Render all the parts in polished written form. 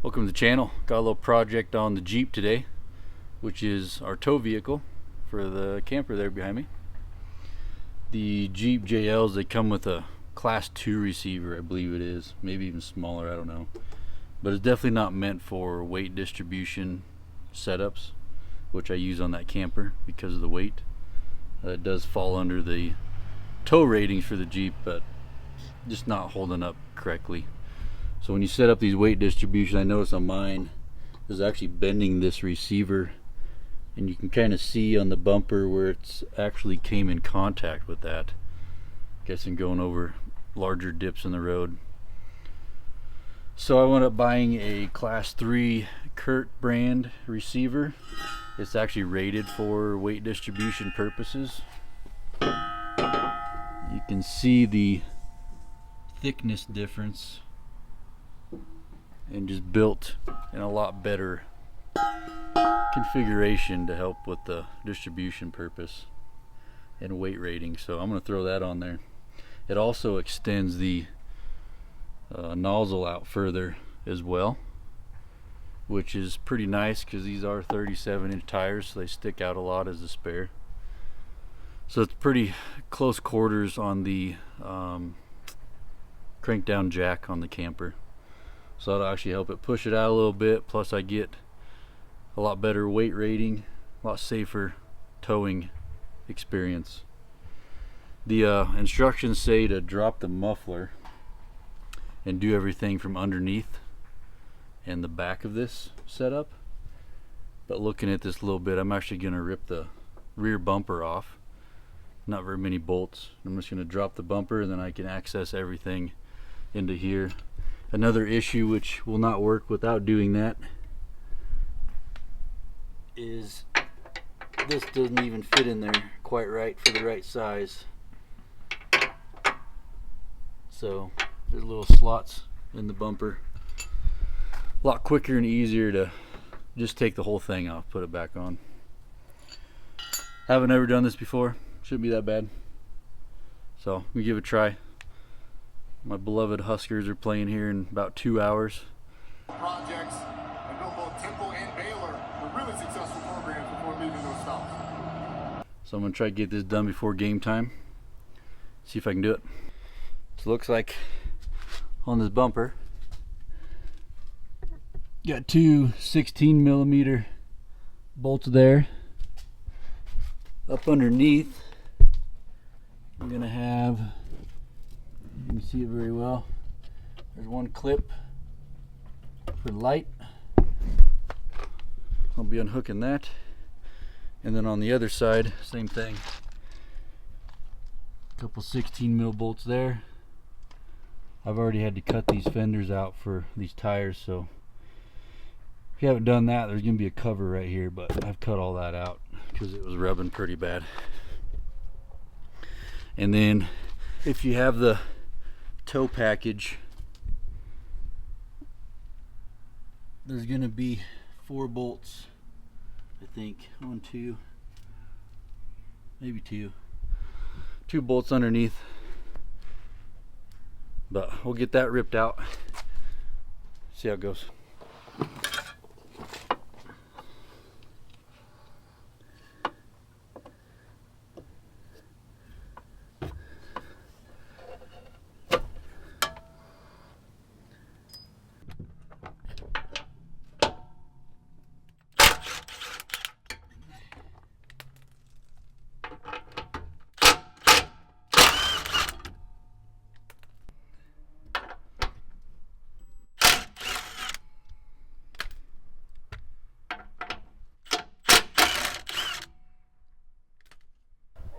Welcome to the channel. Got a little project on the Jeep today, which is our tow vehicle for the camper there behind me. The Jeep JLs, they come with a Class II receiver, I believe it is. Maybe even smaller, I don't know. But it's definitely not meant for weight distribution setups, which I use on that camper because of the weight. It does fall under the tow ratings for the Jeep, but just not holding up correctly. So when you set up these weight distribution, I notice on mine is actually bending this receiver, and you can kind of see on the bumper where it's actually came in contact with that. Guessing going over larger dips in the road. So I wound up buying a Class III Curt brand receiver. It's actually rated for weight distribution purposes. You can see the thickness difference, and just built in a lot better configuration to help with the distribution purpose and weight rating. So I'm going to throw that on there. It also extends the nozzle out further as well, which is pretty nice because these are 37-inch tires, so they stick out a lot as a spare. So it's pretty close quarters on the crank down jack on the camper. So that'll actually help it push it out a little bit, plus I get a lot better weight rating, a lot safer towing experience. The instructions say to drop the muffler and do everything from underneath and the back of this setup. But looking at this a little bit, I'm actually going to rip the rear bumper off. Not very many bolts. I'm just going to drop the bumper, and then I can access everything into here. Another issue which will not work without doing that is this doesn't even fit in there quite right for the right size. So there's little slots in the bumper. A lot quicker and easier to just take the whole thing off, put it back on. Haven't ever done this before. Shouldn't be that bad. So we give it a try. My beloved Huskers are playing here in about 2 hours. Projects and built both Temple and Baylor were really successful programs before leaving those stops. So I'm going to try to get this done before game time. See if I can do it. So it looks like on this bumper, got two 16mm bolts there. Up underneath, I'm going to have, you can see it very well, there's one clip for light. I'll be unhooking that, and then on the other side, same thing. A couple 16mm bolts there. I've already had to cut these fenders out for these tires, so if you haven't done that, there's going to be a cover right here, but I've cut all that out because it was rubbing pretty bad. And then if you have the tow package, there's going to be 4 bolts, I think. 1, 2, maybe 2 bolts underneath, but we'll get that ripped out, see how it goes.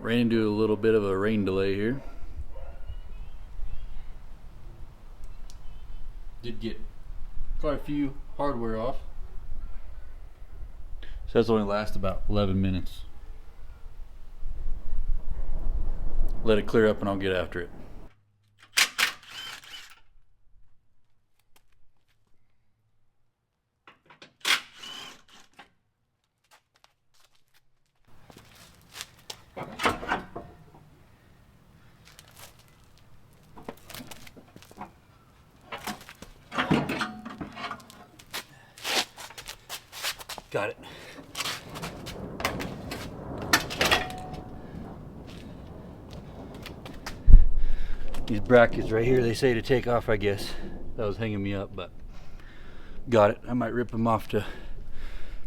Ran into a little bit of a rain delay here. Did get quite a few hardware off. So that's only lasts about 11 minutes. Let it clear up and I'll get after it. Got it. These brackets right here, they say to take off, I guess. That was hanging me up, but got it. I might rip them off to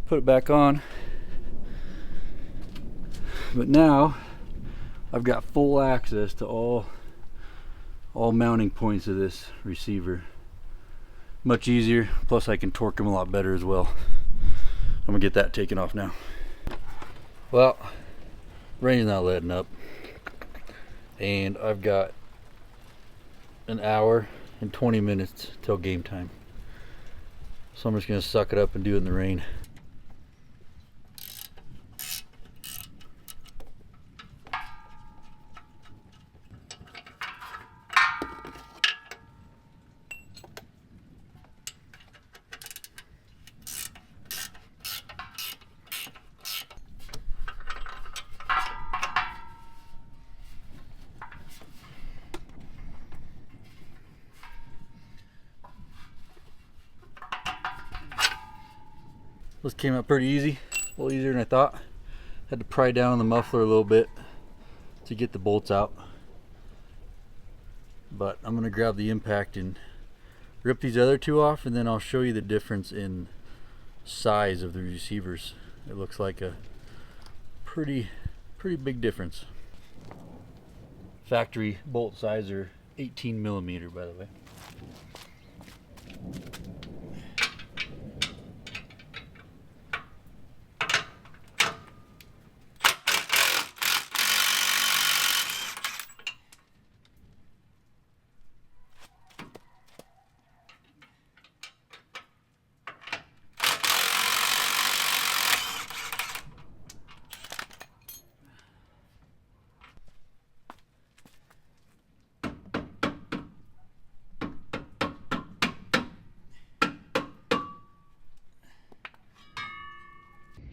put it back on. But now I've got full access to all mounting points of this receiver. Much easier, plus I can torque them a lot better as well. I'm gonna get that taken off now. Well, rain's not letting up, and I've got an hour and 20 minutes till game time. So I'm just gonna suck it up and do it in the rain. This came out pretty easy, a little easier than I thought. Had to pry down the muffler a little bit to get the bolts out. But I'm gonna grab the impact and rip these other two off, and then I'll show you the difference in size of the receivers. It looks like a pretty big difference. Factory bolt size are 18 millimeter, by the way.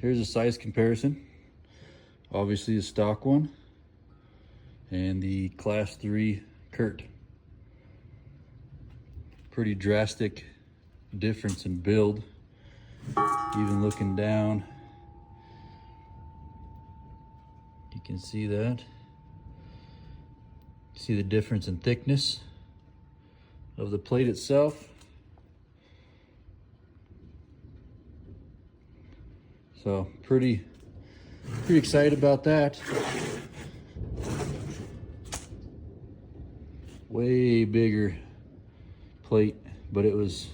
Here's a size comparison. Obviously the stock one and the Class 3 Curt. Pretty drastic difference in build. Even looking down, you can see that. See the difference in thickness of the plate itself. So pretty excited about that. Way bigger plate, but it was,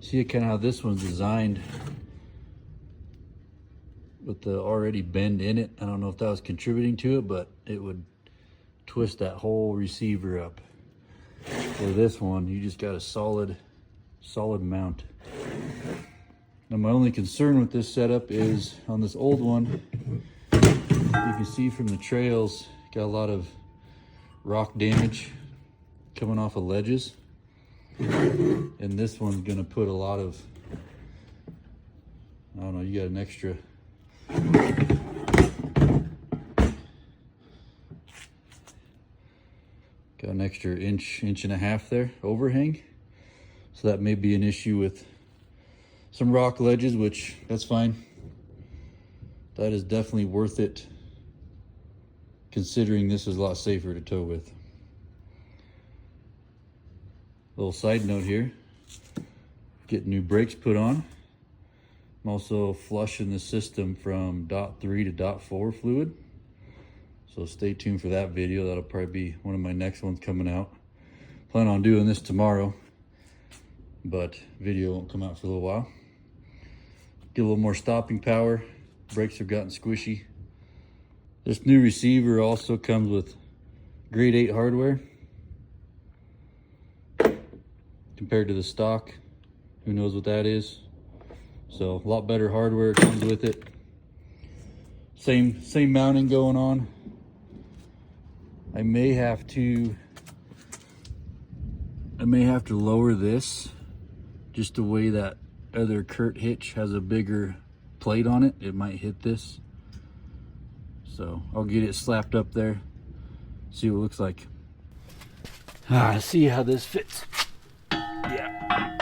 see kind of how this one's designed with the already bend in it. I don't know if that was contributing to it, but it would twist that whole receiver up. For this one, you just got a solid mount. Now my only concern with this setup is on this old one, you can see from the trails, got a lot of rock damage coming off of ledges. And this one's gonna put a lot of, I don't know, you got an extra, inch and a half there, overhang. So that may be an issue with some rock ledges, which that's fine. That is definitely worth it, considering this is a lot safer to tow with. Little side note here, getting new brakes put on. I'm also flushing the system from .3 to .4 fluid. So stay tuned for that video. That'll probably be one of my next ones coming out. Plan on doing this tomorrow, but video won't come out for a little while. Get a little more stopping power. Brakes have gotten squishy. This new receiver also comes with grade 8 hardware compared to the stock. Who knows what that is? So a lot better hardware comes with it. Same mounting going on. I may have to lower this just the way that other Curt Hitch has a bigger plate on it. It might hit this. So I'll get it slapped up there, see what it looks like. See how this fits. Yeah,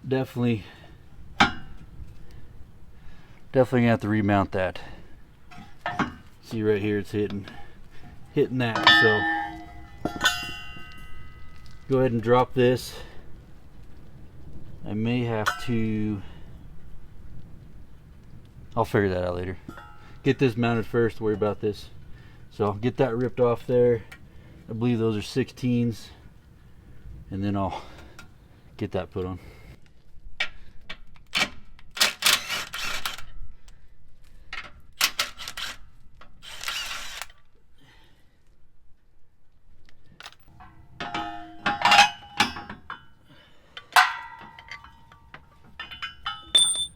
definitely Definitely gonna have to remount that. See right here, it's hitting that. So go ahead and drop this. I may have to. I'll figure that out later. Get this mounted first. Worry about this. So I'll get that ripped off there. I believe those are 16s, and then I'll get that put on.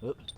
Oops.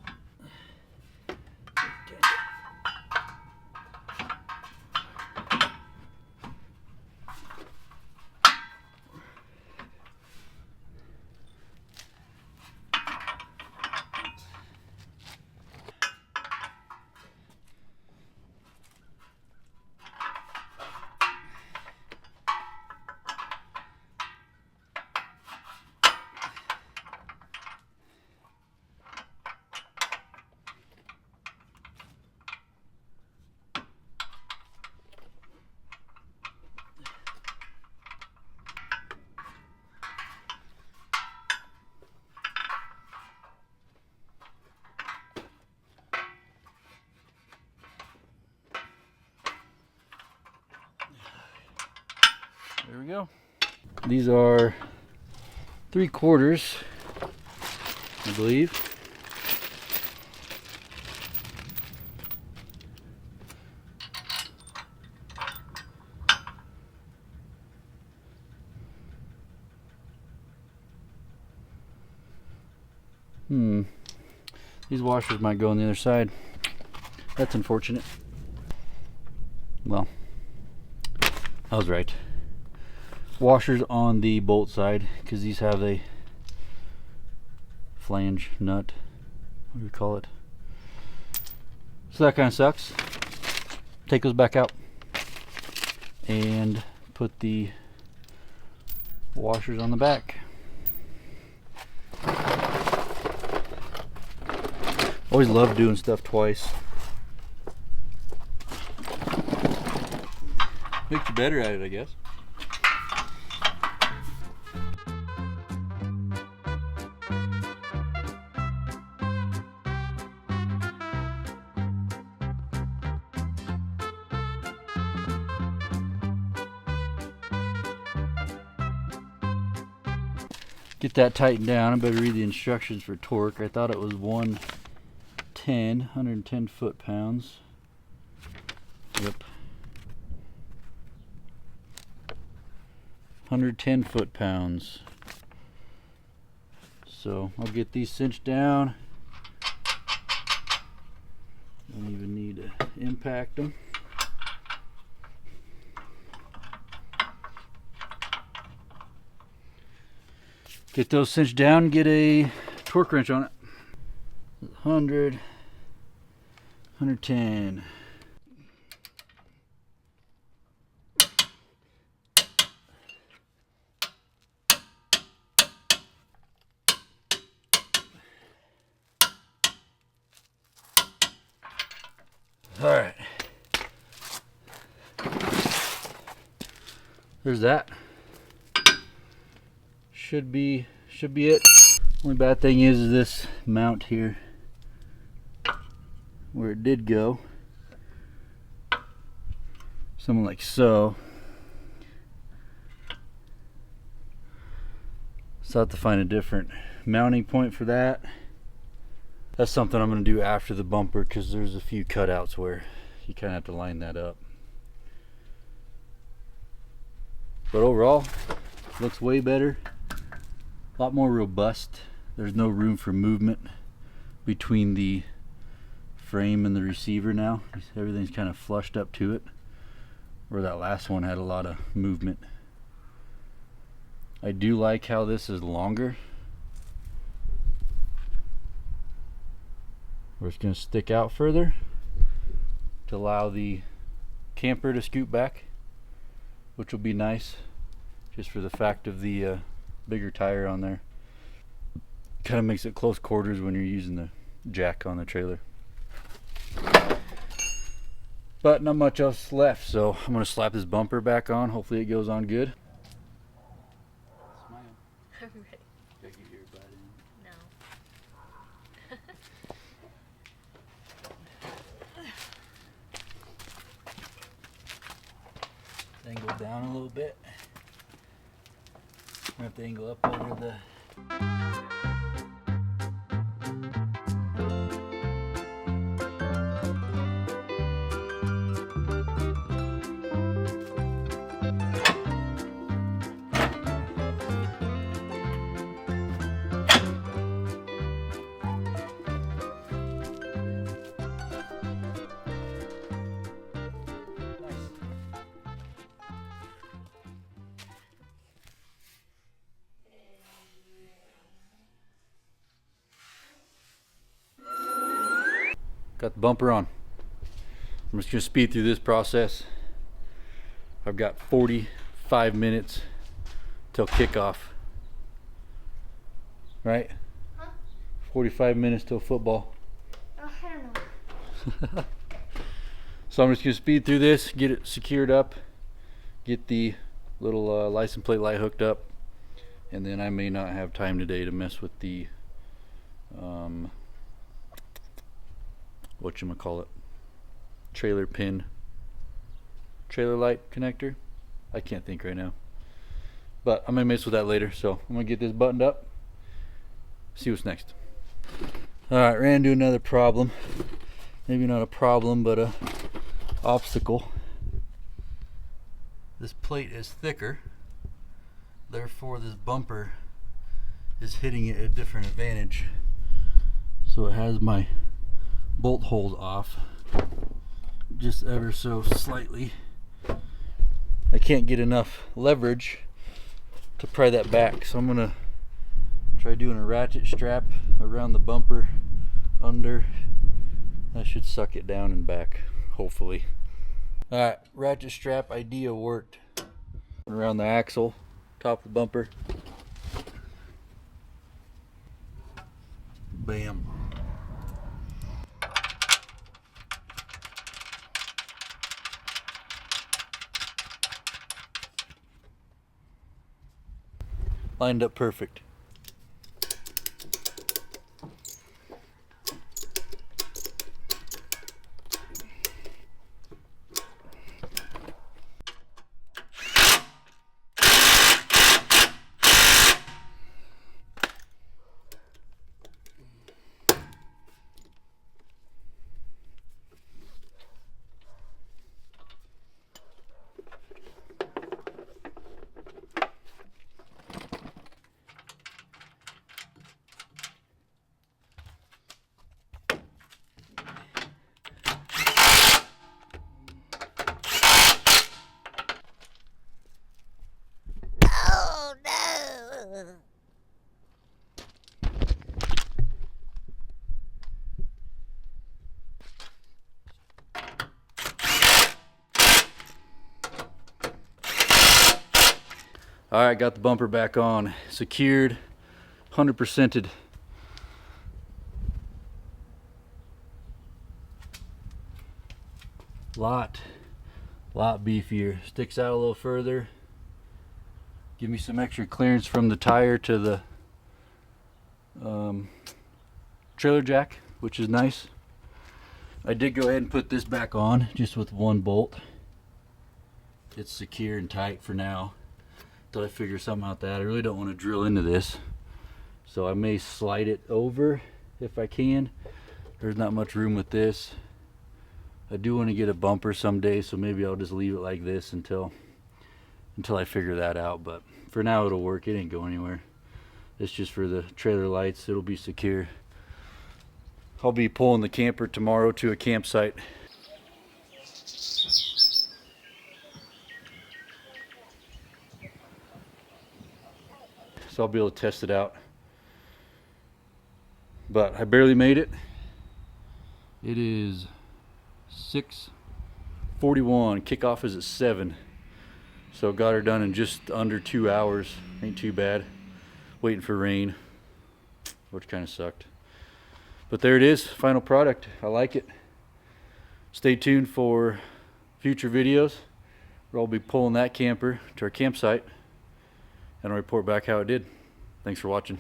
There we go. These are 3/4, I believe. These washers might go on the other side. That's unfortunate. Well, I was right. Washers on the bolt side, because these have a flange nut. What do we call it? So that kind of sucks. Take those back out and put the washers on the back. Always love doing stuff twice. Makes you better at it, I guess. Get that tightened down. I better read the instructions for torque. I thought it was 110 foot-pounds. Yep. 110 foot-pounds. So I'll get these cinched down. Don't even need to impact them. Get those cinched down, get a torque wrench on it. 100, 110. All right. There's that. Should be it. Only bad thing is this mount here, where it did go, something like so. So I have to find a different mounting point for that. That's something I'm going to do after the bumper, because there's a few cutouts where you kind of have to line that up. But overall, looks way better. A lot more robust. There's no room for movement between the frame and the receiver now. Everything's kind of flushed up to it, where that last one had a lot of movement. I do like how this is longer, where it's going to stick out further to allow the camper to scoot back, which will be nice just for the fact of the bigger tire on there. Kind of makes it close quarters when you're using the jack on the trailer. But not much else left, so I'm gonna slap this bumper back on. Hopefully it goes on good. Smile. I'm ready. Gotta get your butt in. No. Angle down a little bit. I have to angle up over the. Got the bumper on. I'm just gonna speed through this process. I've got 45 minutes till kickoff. Right? Huh? 45 minutes till football. Oh, I don't know. So I'm just gonna speed through this, get it secured up, get the little license plate light hooked up, and then I may not have time today to mess with the whatchamacallit, trailer light connector. I can't think right now, but I'm gonna mess with that later. So I'm gonna get this buttoned up, see what's next. All right, ran into another problem. Maybe not a problem, but a obstacle. This plate is thicker, therefore this bumper is hitting it at a different advantage. So it has my bolt holes off just ever so slightly. I can't get enough leverage to pry that back, so I'm gonna try doing a ratchet strap around the bumper under. That should suck it down and back, hopefully. Alright, ratchet strap idea worked. Around the axle, top of the bumper. Bam. Lined up perfect. Alright, got the bumper back on. Secured, 100%ed. Lot beefier. Sticks out a little further. Give me some extra clearance from the tire to the trailer jack, which is nice. I did go ahead and put this back on just with one bolt. It's secure and tight for now till I figure something out that I really don't want to drill into this, so I may slide it over if I can. There's not much room with this. I do want to get a bumper someday, so maybe I'll just leave it like this until I figure that out, but for now it'll work. It ain't going anywhere. It's just for the trailer lights. It'll be secure. I'll be pulling the camper tomorrow to a campsite. So I'll be able to test it out. But I barely made it. It is 6:41. Kickoff is at 7. So got her done in just under 2 hours. Ain't too bad. Waiting for rain, which kind of sucked. But there it is, final product. I like it. Stay tuned for future videos where I'll be pulling that camper to our campsite and I'll report back how it did. Thanks for watching.